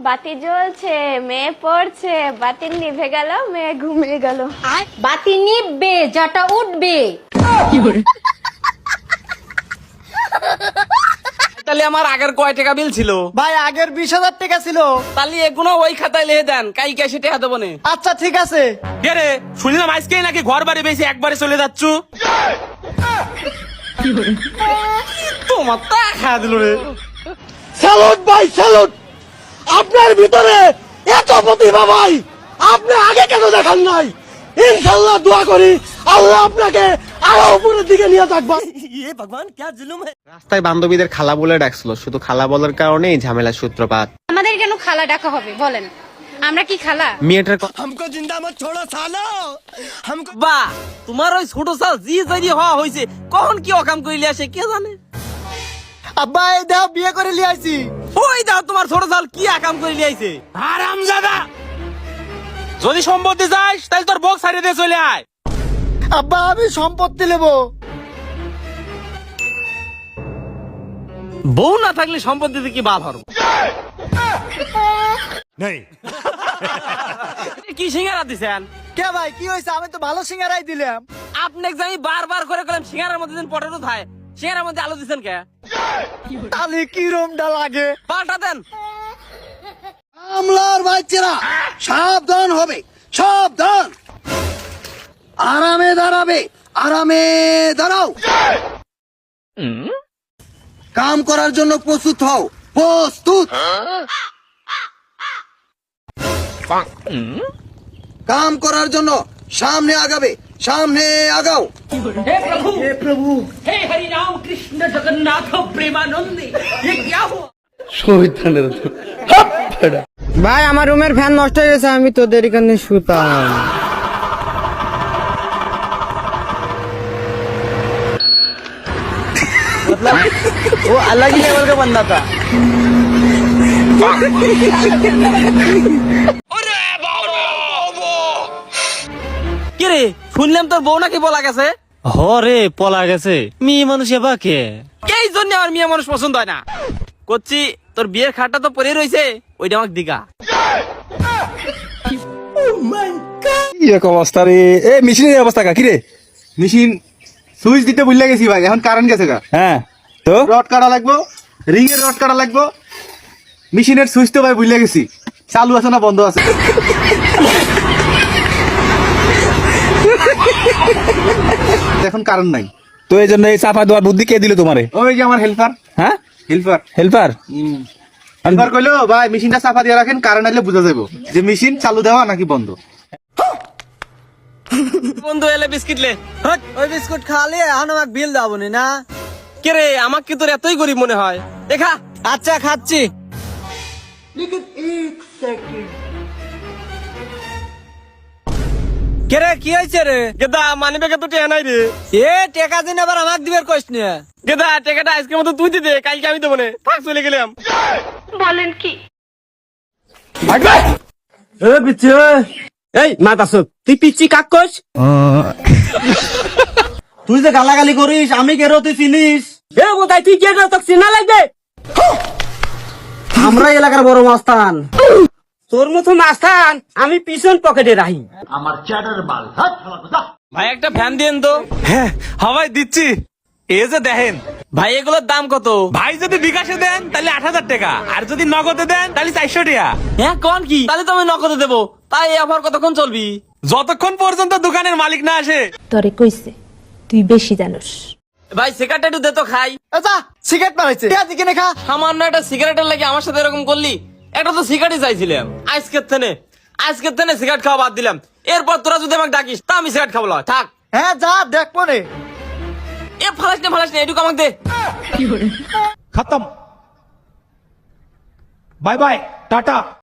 বাতি জ্বলছে, মেয়ে পড়ছে, বাতি নিভে গেল, মেয়ে ঘুমিয়ে গেল। বাতি নিববে, যাটা উঠবে। তাহলে আমার আগের কয় টাকা বিল ছিল? ভাই আগের 20,000 টাকা ছিল। তাহলে এগুলো ওই খাতায় লিখে দেন, কাই ক্যাশে টাকা দেবো না। আচ্ছা ঠিক আছে। কে রে, শুনলাম আজকেই নাকি ঘর বাড়ি বেশি একবারে চলে যাচ্ছু। তোমার তা খাওয়া দিল রে। স্যালুট ভাই স্যালুট, আপনার ভিতরে এত প্রতিভা ভাই, আপনি আগে কেন দেখান নাই? ইনশাআল্লাহ দোয়া করি আল্লাহ আপনাকে আরো উপরের দিকে নিয়ে থাকবেন। রাস্তায় বান্ধবীদের খালা বলে ডাকছিল, শুধু খালা বলার কারণেই ঝামেলার সূত্রপাত। আমাদের কেন খালা ডাকা হবে বলেন? আমরা কি খালা? মেয়েটার বা তোমার ওই ছোট সাল জি জারি হওয়া হয়েছে, কখন কি অকাম করিলে আসে কে জানে। আব্বা এই দাও বিয়ে করে লিয়ে আইছি। ওই দাও তোমার ছোট সাল কি আকাম করিলে আইছে। হারামজাদা, যদি সম্পত্তি চাস তাহলে তোর বক্স ছাড়িয়ে দিয়ে চলে আয়। আব্বা আমি সম্পত্তি নেবো। বউ না থাকলে সম্পত্তিতে কি বাল হরো? কি সিঙ্গারা দিছেন? কে ভাই কি হয়েছে? আমি তো ভালো সিঙ্গারাই দিলাম। আপনাকে আমি বারবার করে গেলাম সিঙ্গারার মধ্যে দিন পটেটো থায়, সিঙ্গারার মধ্যে আলু দিছেন কে? তাহলে কি রুমটা লাগে? পাল্টা দেন। আমলার বাচ্চারা সাবধান হবে, সাবধান। আরামে দাঁড়াবে, আরামে দাঁড়াও। কাম করার জন্য প্রস্তুত হও, প্রস্তুত। কাম করার জন্য সামনে আগাবে, সামনে আগাও। हे हरि राम कृष्ण जगन्नाथ प्रेमानंदी, ये क्या हुआ? ভাই আমার রুমের ফ্যান নষ্ট হয়ে গেছে, আমি তোদের এখানে শুতাম। ও अलग ही लेवल का बंदा था। কি রে, শুনলাম তোর বউ নাকি বলা গেছে? হরে পলা গেছে, মেয়ে মানুষ এবা কে? এই জন্য আমার মেয়ে মানুষ পছন্দ হয় না। করছি তোর বিয়ের খাটটা তো পরে রয়েছে, ওইটা আমাকে দিগা। কি এক অবস্থা রে, এ মেশিনের অবস্থা কি রে? মেশিন সুইচ দিতে ভুলে গেছি ভাই, এখন কারেন্ট গেছে গা। হ্যাঁ তো রড কাটা লাগবো, রিং এর রড কাটা লাগবো। মেশিনের সুইচ তো ভাই ভুলে গেছি, চালু আছে না বন্ধ আছে। এখন কারেন্ট নাই, তো এই জন্য এই চাপা দেওয়ার বুদ্ধি কে দিল তোমারে? ওই যে আমার হেল্পার। হ্যাঁ হেল্পার হেল্পার। হেল্পার কইলো ভাই মেশিনটা চাপা দিয়ে রাখেন, কারেন্ট আসলে বুঝা যাবো যে মেশিন চালু দেওয়া নাকি বন্ধ। বন্ধু এলে বিস্কিট লে। ওই বিস্কুট খালি এখন আমাকে বিল দাও না। কে রে, আমাকে কি তোর এতই গরিব মনে হয়? দেখা আচ্ছা খাচ্ছি। কে রে কি হয়েছে রে? গেদা মানি ব্যাগে তো টেয়া নাই রে। এ টাকা দিন আবার আমাকে দিবার কইস না। গেদা টাকাটা আজকের মতো তুই দিতে, কালকে আমি দেবো না। থাক চলে গেলাম। বলেন কি? এই মাতাসুক, তুই পিচ্ছি কাক কইস? তুই যে গালাগালি করিস আমি কেরো তুই চিনিস? এ বোধাই তুই কে তোকে চিনা লাগবে? আমরা এলাকার বড় মাস্তান। তোর মতো মাস্তান আমি পিছন পকেটে রাখি। ভাই একটা ফ্যান দিন তো। হ্যাঁ হাওয়াই দিচ্ছি। এ যে দেখেন ভাই এগুলোর দাম কত? ভাই, যদি বিকাশে দেন তাহলে 8,000 টাকা, আর যদি নগদে দেন তাহলে 400 টাকা। হ্যাঁ কোন কি? তাহলে তো আমি নগদে দেবো। তাই এই অফার কতক্ষণ চলবি? যতক্ষণ পর্যন্ত দোকানের মালিক না আসে। তোরে কইছে তুই বেশি জানোস। ভাই সিগারেট একটু দে তো খাই। আচ্ছা সিগারেট মারাইছে কে দিকে খা। সামান্য একটা সিগারেটের লাগে আমার সাথে এরকম করলি? একটা তো সিগারেটই চাইছিলাম। আজকের থেকে সিগারেট খাওয়া বাদ দিলাম। এরপর তোরা যদি আমাকে ডাকিস তা আমি সিগারেট খাবো না। থাক। হ্যাঁ যা দেখবো রে। এ ফালাস না এটুকু আমাকে দে। খতম, বাই বাই, টাটা।